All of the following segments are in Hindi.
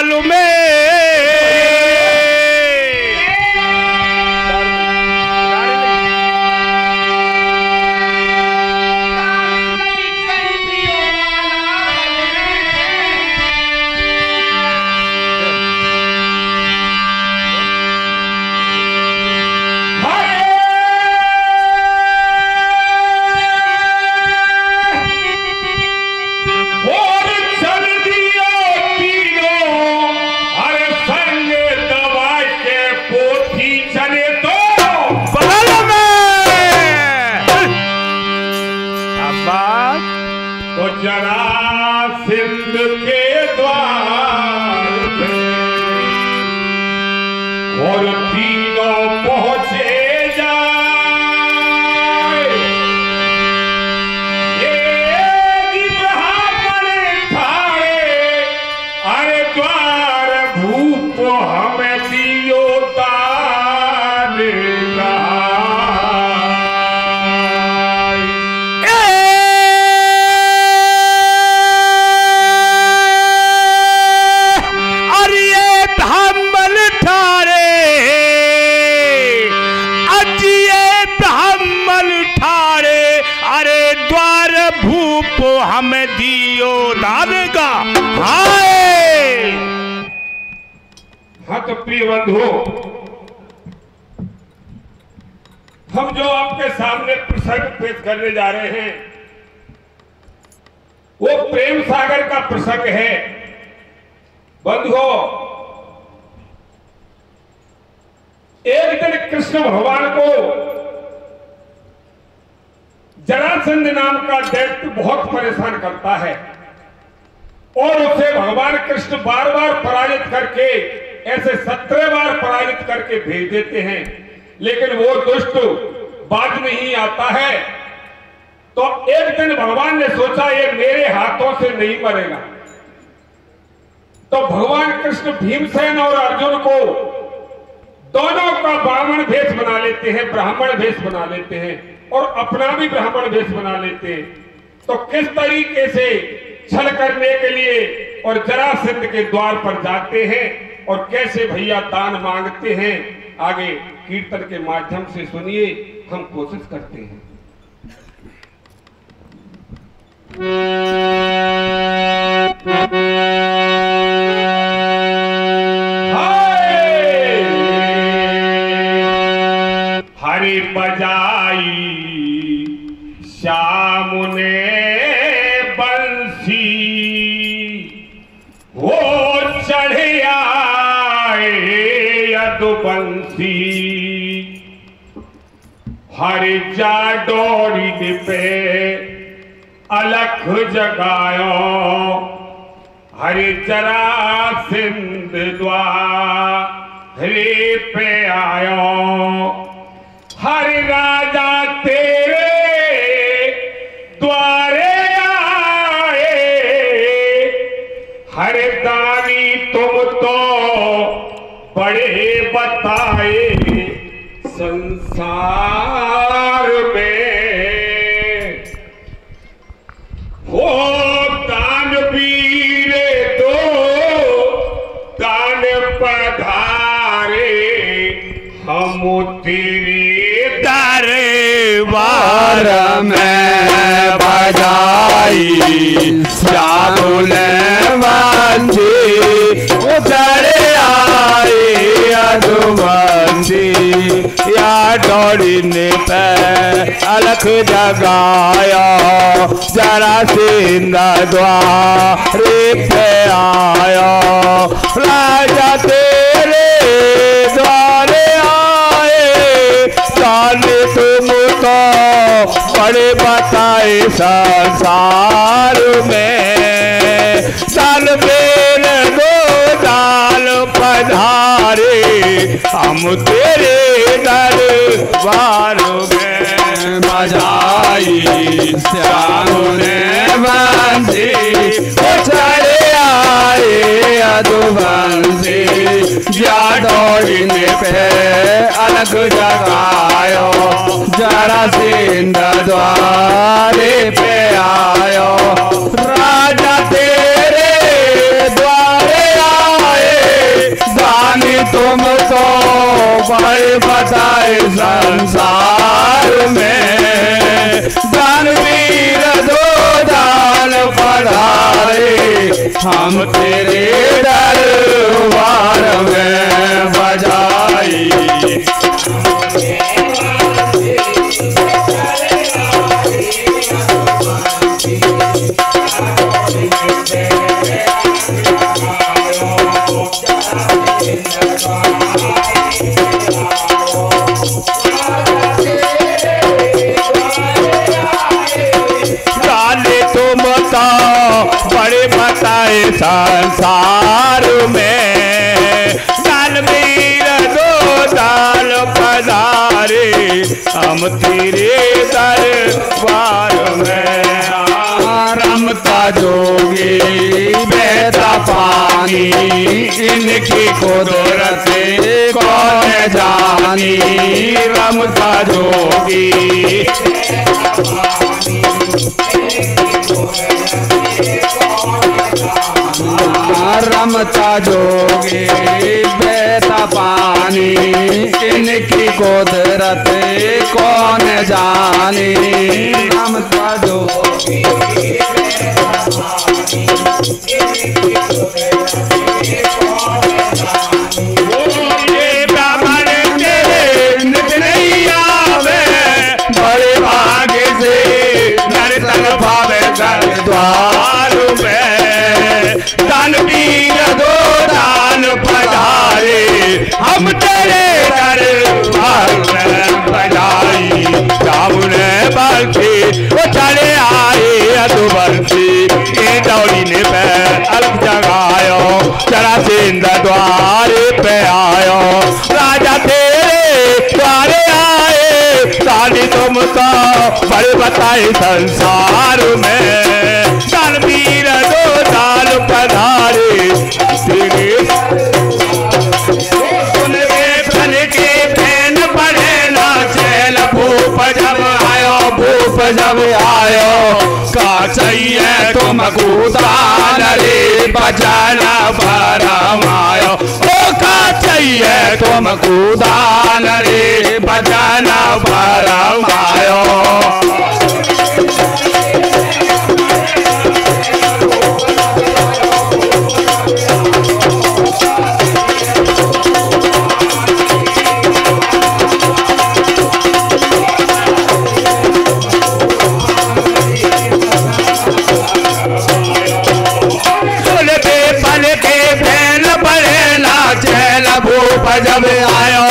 काल में। सिंध के द्वार पे और तीनों पहुंचे जाए, ये ब्राह्मण ठाए अरे द्वार भूप हमें दियो दान हमें दियो दान का। हाय हाँ तो प्रिय बंधु, हम जो आपके सामने प्रसंग पेश करने जा रहे हैं वो प्रेम सागर का प्रसंग है। बंधुओं, एक दिन कृष्ण भगवान को जरासंध नाम का दैत्य बहुत परेशान करता है और उसे भगवान कृष्ण बार बार पराजित करके, ऐसे 17 बार पराजित करके भेज देते हैं, लेकिन वो दुष्ट बाज नहीं आता है। तो एक दिन भगवान ने सोचा ये मेरे हाथों से नहीं मरेगा, तो भगवान कृष्ण भीमसेन और अर्जुन को दोनों का ब्राह्मण भेष बना लेते हैं, ब्राह्मण भेष बना लेते हैं और अपना भी ब्राह्मण भेष बना लेते हैं। तो किस तरीके से छल करने के लिए और जरासंध के द्वार पर जाते हैं और कैसे भैया दान मांगते हैं, आगे कीर्तन के माध्यम से सुनिए, हम कोशिश करते हैं। हरि बजाई श्याम ने बंसी, वो चढ़े आए यदुवंशी, हरि जाडोरी पे अलख जगायो, हरि जरासंध द्वारे पे आयो, हरि राजा तेरे द्वारे आए, हरि दानी तुम तो बड़े बताए संसार में, हो दानवीर दो दान पधारे, हम तेरे दरबार में बजाई श्याम ने बंसी, चढ़े आए यदुवंशी, या डोरी ने पे अलख जगाया, जरासंध द्वारे पे आया, राजा तेरे द्वारे आए, जाने तुम तो बड़े बताए संसार में, दाल बेल दो दाल पधारे, हम तेरे दरबार में बजाई श्याम ने बंसी, चढ़े आए यदुवंशी, या डोरी पे अलग जगायो, जरासंध द्वारे पे आयो, राजा तेरे द्वारे आए, बताए संसार में। दानवीर दो दान पधारे हम तेरे दरबार में बजाई। बड़े बताए संसार में। दानवीर दो दाल पधारे हम तेरे दरबार में। रमता जोगी बहता पानी इनकी कुदरत कौन जानी। रमता जोगी रमता जोगी बहता पानी इनकी कुदरत कौन जानी। रमता जोगी ये ब्राह्मण तेरे नित नहीं आवे बड़े भाग्य से नर भावे घर द्वार में। दानवीर दो दान पधारे हम तेरे दरबार में बजाई। जामुने बल्कि वो चले आए अधुबंसी के दौड़ी ने पैर अलग जगायो। चरा सिंध द्वारे पे आयो राजा तेरे द्वारे आए। साली तुम तो बड़े बताए संसार में। दानवीर दो दाल पधारे तेरे फल के फैन पड़े ना चैल। भूप जब आयो का चाहिए तुमको दान रे बजाना भरमायो। ओ का चाहिए तुमको दान रे बजाना भरमायो।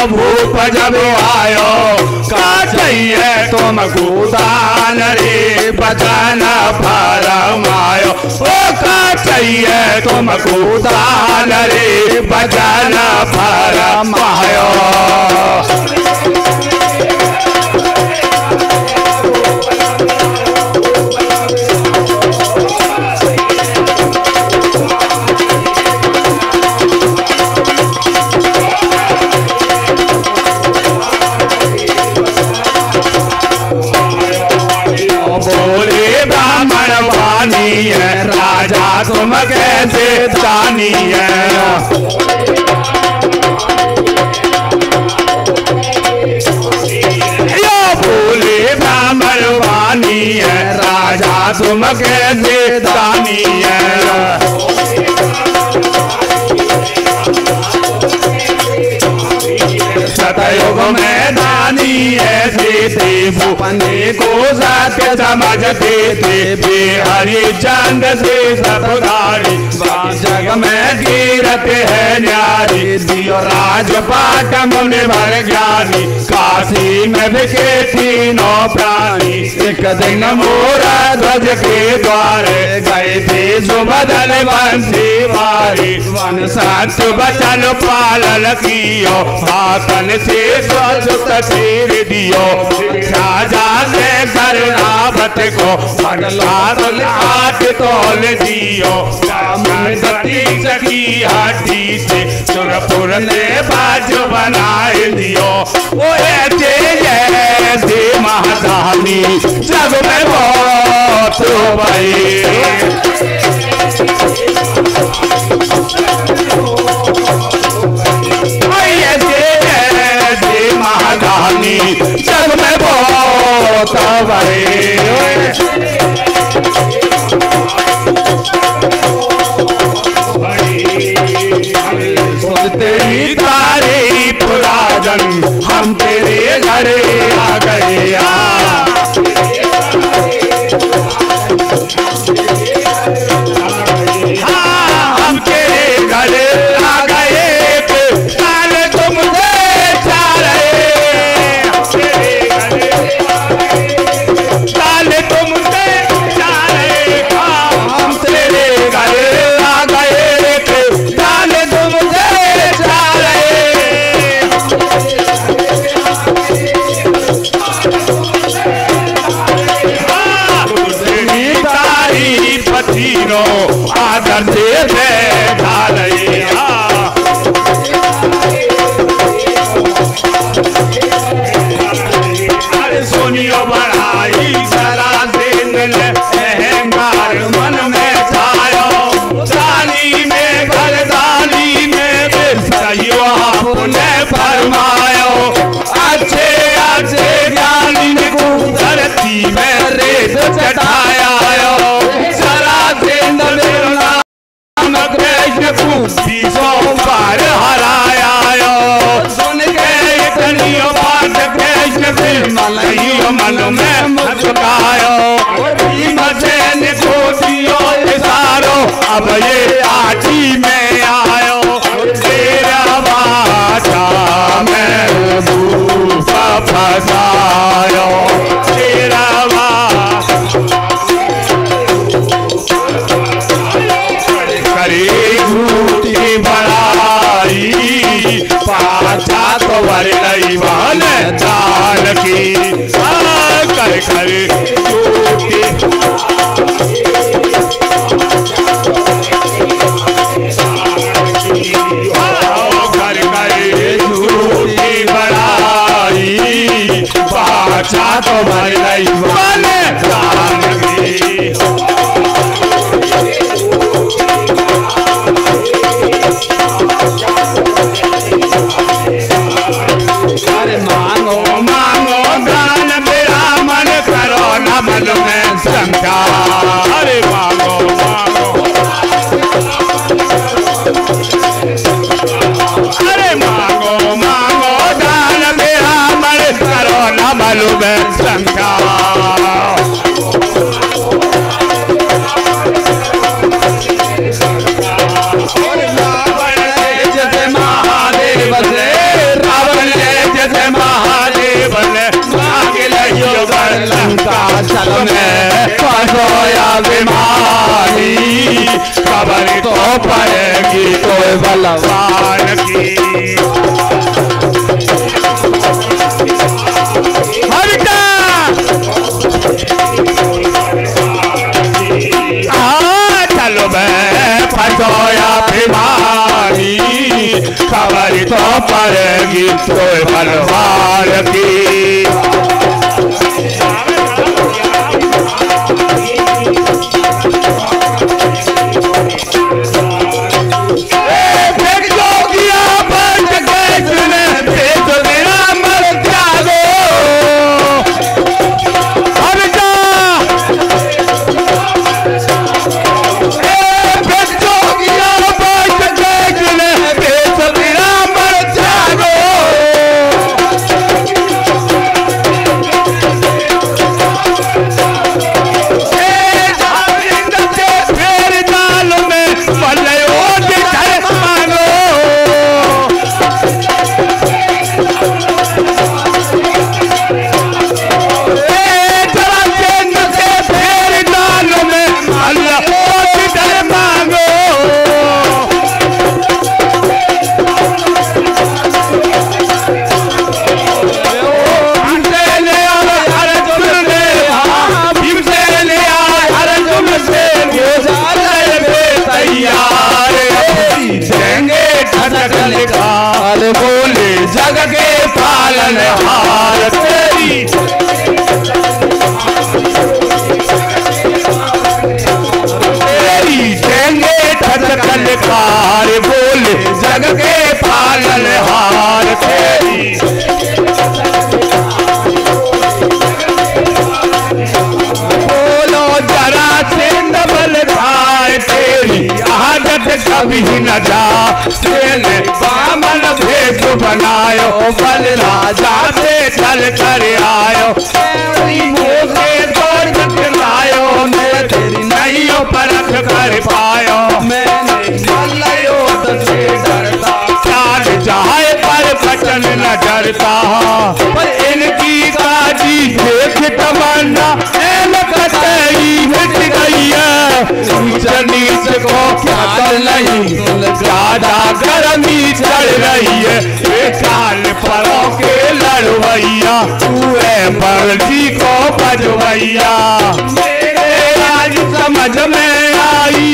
भूप जब आयो का चाहिए तुमको दान रे बजाना भरमायो। ओ का चाहिए तुमको दान रे बजाना भरमायो। राजा तुम कैसे जानी है। यो बोले ब्राह्मण वाणी है राजा तुम कैसे जानी है। सतयुग में दानी ऐसे थे भूपने को सत्य समझते थे। बेहरी चंद से सतुदारी जग में गिरत है न्यारी। दियो राजपाट मुनि भर ज्ञानी काशी में बिके तीनों प्राणी। एक दिन मोरा ध्वज के द्वारे गए थे सुबदल बंसी वारी। वन सत बचन पालन कियो हाथन से स्वच्छुत तीर दियो। राजा से करनावत को पगलाल आठ तोल दियो। सती सखी हाथी से सुरपुर ने बाज बनाए दियो। वो ऐसे महादानी जग में बहुत भाई। ऐसे तीनों आदर से बैठा रही। अरे सुनियो बड़ाई जरा से मिल अहंकार मन में छायो, दानी में घरदानी में सही आपने फरमायो। अच्छे अच्छे ज्ञानी को धरती में रेत चढ़ाया, जरा से कृष्ण को बीसों बार हराया। सुन के इतनी बात कृष्ण फिर मन में मुस्कायो, भीमसेन को दियो इशारो, अब ये आटी में आयो। तेरा बाटा में भूख फसायो, तेरा करे झूठी बड़ाई, पाछा तो वर नहीं बहन जान की। कर करे झूठी कर करे झूठी बड़ाई, पाछा तो वर नहीं बहन जान की। अरे मांगो मांगो दान मेरा मन करो न मन में शंका। अरे मांगो मांगो, अरे मांगो मांगो दान मेरा मन करो न मन में शंका। चल में फंसोया बीमारी, खबर तो पड़ेगी कोई बलवान की। चलो में फंसोया बीमारी, खबर तो पड़ेगी कोई बलवान की। बोले जग के पालन हार तेरी, तेरी देंगे ठटकलकार। बोले जग के पालन हार तेरी, बोलो जरा से डबल खाए तेरी आदत कभी न जा। तेने बामन भेष बनायो, बल राजा से चल कर आयो। मुँह से दौड़ लायो, मैं तेरी नैयों परख कर पायो। मैंने मल्लयो से डरता, चाल चाहे पर बचन न डरता। पर इनकी काजी देख तमन्ना कतई मिट गई है। नीच को क्या कर नहीं, ज्यादा गर्मी चढ़ रही है। चाल परों के लड़वैया, तू है बर्जी को बजवैया। मेरे आज समझ में आई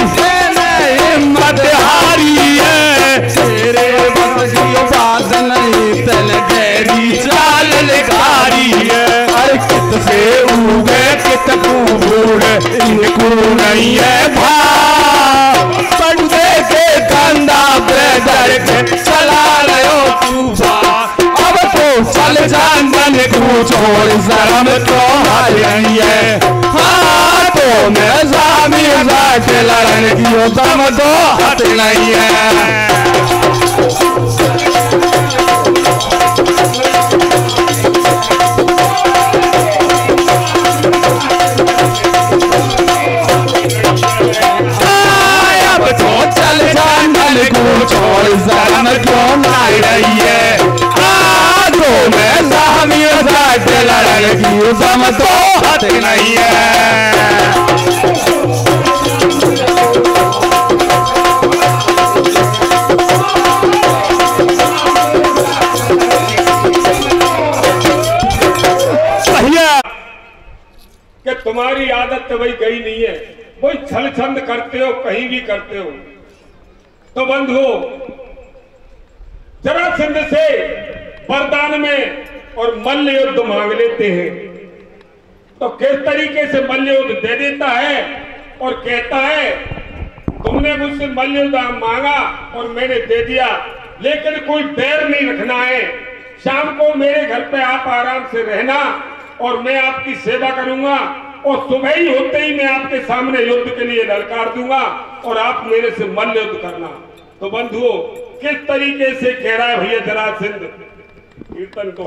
हिम्मत हारी है, तेरे बस की बात नहीं तन गहरी चाल लिखारी है। अरे कित से उगे कित को बूढ़े इनको नहीं है भाव, पर्दे के कंधा पे डर के चला रहे तूफान। अब तो चल जान को छोड़ शर्म तो हरी है, हाथों में जामी जाके लड़ने की दम तो हट नहीं है। अब तो चल जान को छोड़ शर्म क्यों लाई रही है, हाथों में जामी जाके लड़ने की दम तो हट नहीं है। कि तुम्हारी आदत तो वही गई नहीं है, वही छल छंद करते हो, कहीं भी करते हो। तो बंधुओं, जरासंध से वरदान में और मल्ल युद्ध मांग लेते हैं, तो किस तरीके से मल्ल युद्ध दे देता है और कहता है तुमने मुझसे मल्ल युद्ध मांगा और मैंने दे दिया, लेकिन कोई बैर नहीं रखना है। शाम को मेरे घर पे आप आराम से रहना और मैं आपकी सेवा करूंगा, और सुबह ही होते ही मैं आपके सामने युद्ध के लिए ललकार दूंगा और आप मेरे से मल्ल युद्ध करना। तो बंधुओं, किस तरीके से कह रहा है भैया जरासंध, कीर्तन को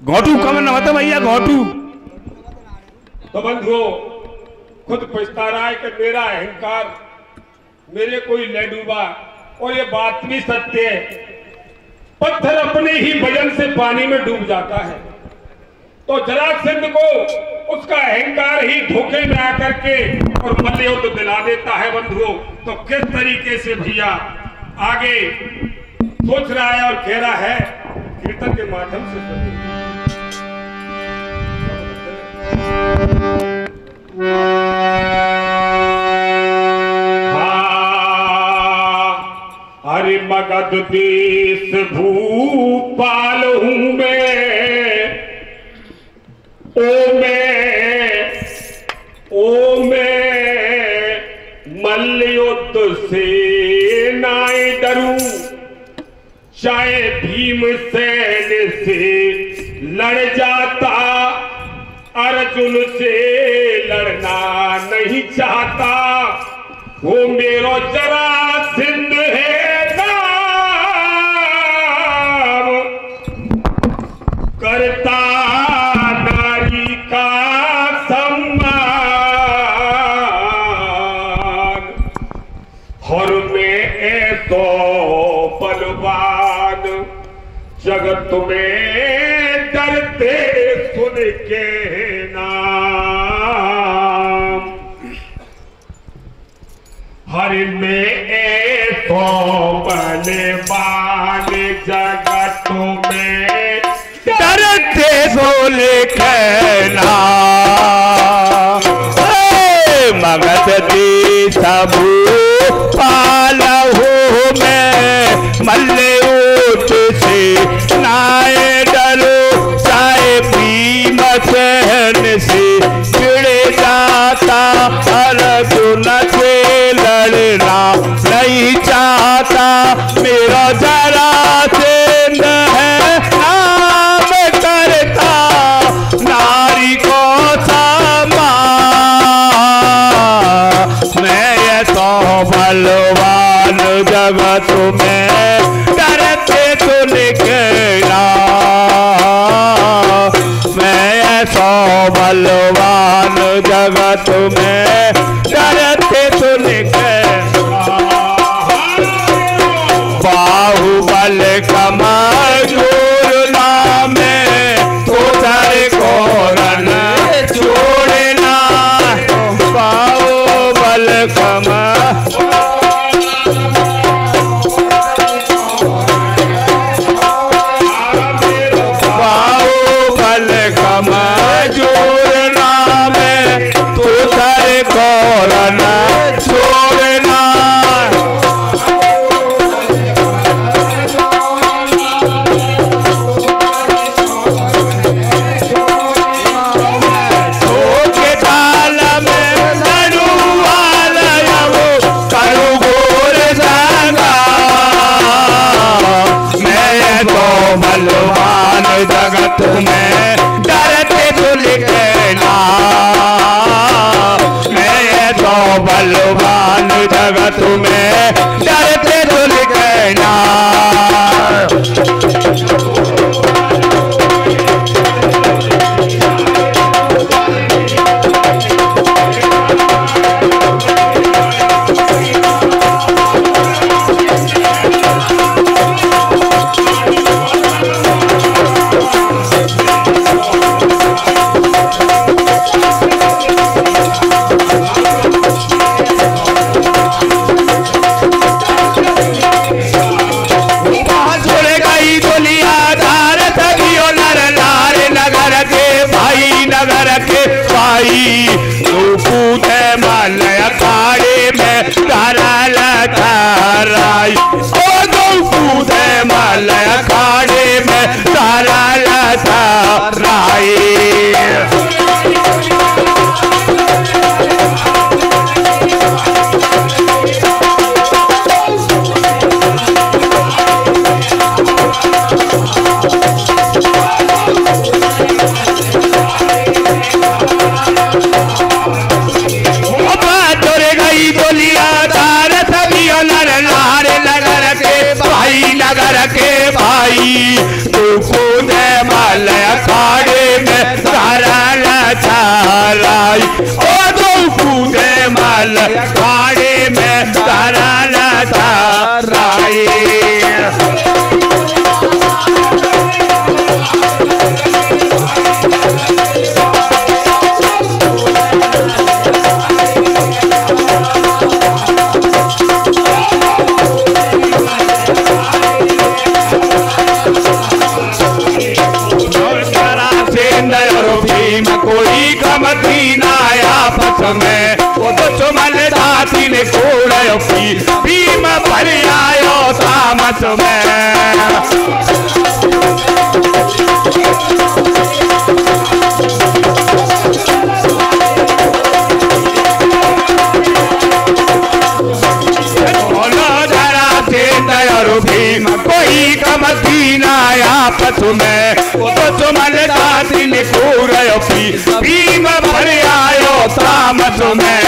घोटू कमन होता भैया घोटू। तो बंधुओं, खुद पछता रहा है कि मेरा अहंकार मेरे कोई ले डूबा, और ये बात भी सत्य है। पत्थर अपने ही वजन से पानी में डूब जाता है, तो जरासंध को उसका अहंकार ही धोखे में आकर के और मल्लयुद्ध दिला देता है बंधुओं। तो किस तरीके से भैया आगे सोच रहा है और कह रहा है, कीर्तन के माध्यम से सुनिए। हरि मगध देश भूपाल हूं मैं, ओ मैं मल्लयुद्ध से नाय डरूं, चाहे भीमसेन से लड़ जाता, अर्जुन से लड़ना नहीं चाहता। वो मेरो जरासंध है नाम, करता नारी का सम्मान, और मैं ऐसो बलवान जगत में डरते सुन के नाम। हरि में ऐसो बलवान जगत में डरते सुन के नाम। मगध देश भूपाल हूं मैं, मल्लयुद्ध से नाय डरूं, चाहे भीमसेन से भिड़ जाता, अर्जुन से लड़ना नहीं चाहता। मेरा जरासंध है नाम, करता नारी को सम्मान। मैं ये तो बलवान जगत में डरते सुन के नाम। मैं ये तो बलवान जगत में डरते सुन के बाहुबल कमजोर नाम तो सारे को न छोड़ना। बाहुबल कमजोर नाम तो सारे को न छोड़ना। बलवान जगत में डरते सुन के नाम। मैं तो बलवान जगत में डरते सुन के नाम। कमदीना आपस में वो दुश्मन दाती ने कोड़ो की भीम भर आयो तामस में। भीम कोई कमदीना आपस में वो दुश्मन दाती ने कोड़ो की भीम भर आयो तामस में।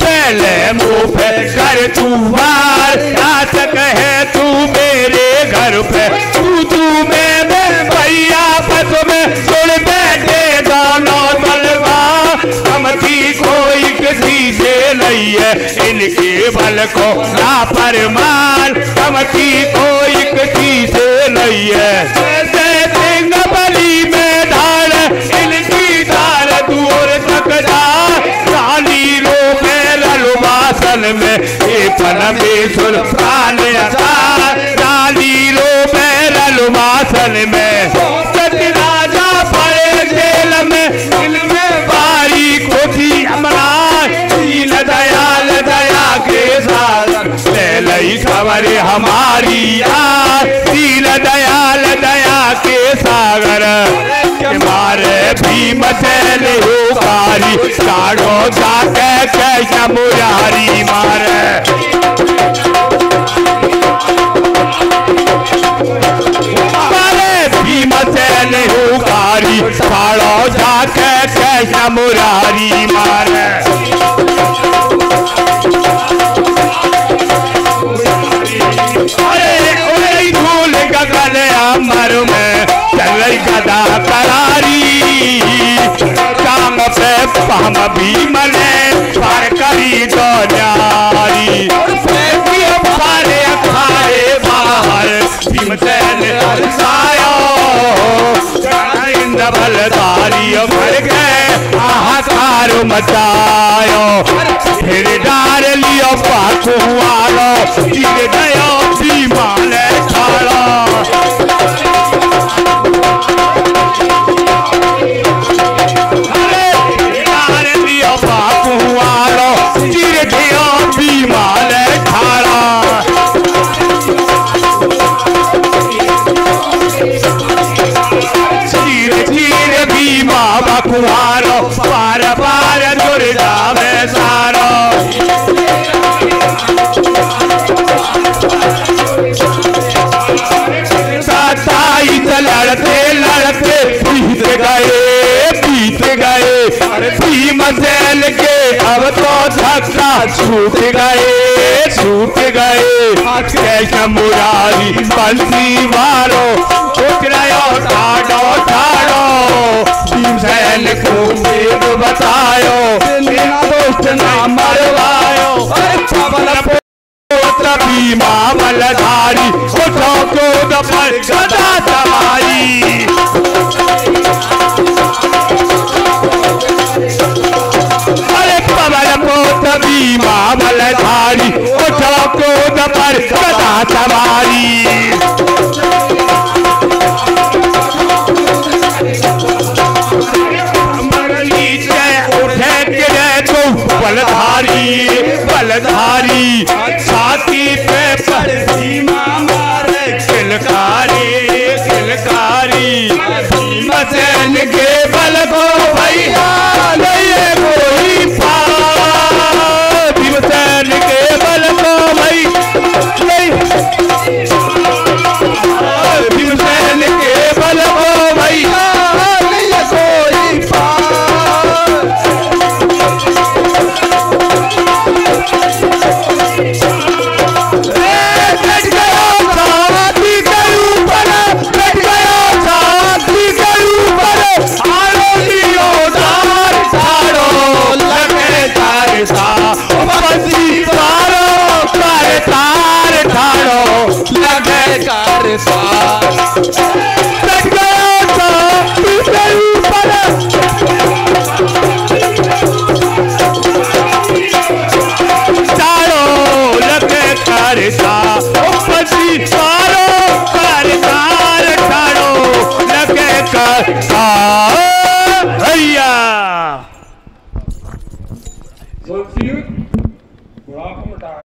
पहले मुँह पे कर तू वार नाटक है तू मेरे घर पे तू में भैया पस में जुड़ बैठे दोनों तलवार कमती कोई किसी से नहीं है इनके बल को ना परमान कमती कोई किसी से नहीं है। बली में धार इनकी धार दूर तक रानी रो ललुमासन में परमेश्वर प्राण रानी रो ललुमासन में राजा पड़े जेल में इनमें बारी कोठी अमरा दीन दयाल दया के सागर ले लई खबर हमारी दीन दयाल दया के सागर मारे भीम सैन होकारी काढ़ो जाके कैसा मुरारी मारे भीम सैन होकारी काढ़ो जाके कैसा मुरारी मारे। अरे धूल गगन अमर में चल गदा करारी काम पे पहम भीम ने पार करी दो न्यारी सारे अखाड़े बाहर भीम सैन हरसायो इंद्र बलधारी मर गए हाहाकार मचायो फिर डार लियो पाकू वालो गिर गयो भीमा ने खाला कुहारो पार पार दुर्गा में सारो सताईस लड़ते लड़ते बीत गए भीम सैन के अब तो धक्का छूट गए कैसा मुरारी बंसी वालो उठ रहो ठाड़ो ठाड़ो भीम सैन को वेद बतायो बिना दोस्त ना मरवायो पुत्र भीमा बलधारी उठो क्रोध पर गदा सवारी अरे पवन पुत्र भीमा बलधारी उठो क्रोध पर गदा सवारी। बलधारी छाती पे पर भीमा मारे किलकारी भीम सैन के बल को